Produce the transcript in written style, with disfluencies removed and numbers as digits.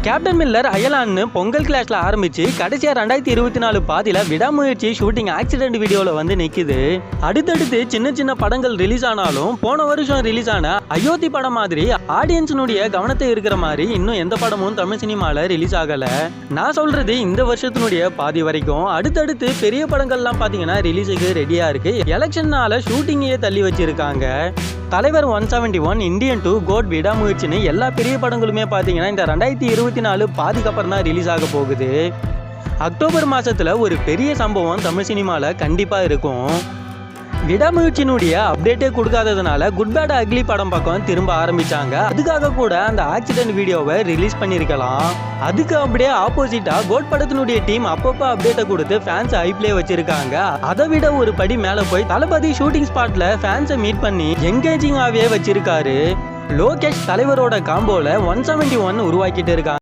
Captain Miller அயலான்னு Pongal கிளாஸ்ல ஆரம்பிச்சு கடைசியா 2024 பாதியில விடாமுயற்சி ஷூட்டிங் ஆக்சிடென்ட் வீடியோல வந்து நிக்குது. அடுத்தடுத்து சின்ன சின்ன படங்கள் ரிலீஸ் ஆனாலும் போன வருஷம் ரிலீஸ் ஆன அயோத்தி படம் மாதிரி ஆடியன்ஸினுடைய கவனத்தை இருக்கிற மாதிரி இன்னும் எந்த படமும் தமிழ் சினிமால ரிலீஸ் ஆகல. நான் சொல்றது இந்த வருஷத்தினுடைய பாதி வரைக்கும். அடுத்தடுத்து பெரிய படங்கள்லாம் பாத்தீங்கன்னா ரிலீஸுக்கு ரெடியா இருக்கு. எலெக்ஷன்னால ஷூட்டிங்கையே தள்ளி வச்சிருக்காங்க. தலைவர் 171, இந்தியன் 2, கோட், விடாமுயற்சின்னு எல்லா பெரிய படங்களுமே பார்த்தீங்கன்னா இந்த 2024 பாதிக்கு அப்புறம் தான் ரிலீஸ் ஆக போகுது. அக்டோபர் மாதத்தில் ஒரு பெரிய சம்பவம் தமிழ் சினிமாவில் கண்டிப்பாக இருக்கும். விடாமுயற்சியினுடைய அப்டேட்டே கொடுக்காததுனால குட் பேட் அக்லி படம் பக்கம் திரும்ப ஆரம்பிச்சாங்க. அதுக்காக கூட அந்த ஆக்சிடென்ட் வீடியோவை ரிலீஸ் பண்ணியிருக்கலாம். அதுக்கு அப்படியே ஆப்போசிட்டா கோட் படத்தினுடைய டீம் அப்பப்போ அப்டேட்டை கொடுத்து ஃபேன்ஸ் ஹைப்லேயே வச்சிருக்காங்க. அதை விட ஒரு படி மேலே போய் தளபதி ஷூட்டிங் ஸ்பாட்ல ஃபேன்ஸை மீட் பண்ணி என்கேஜிங்காகவே வச்சிருக்காரு. லோகேஷ் தலைவரோட காம்போல 171 உருவாக்கிட்டு இருக்காங்க.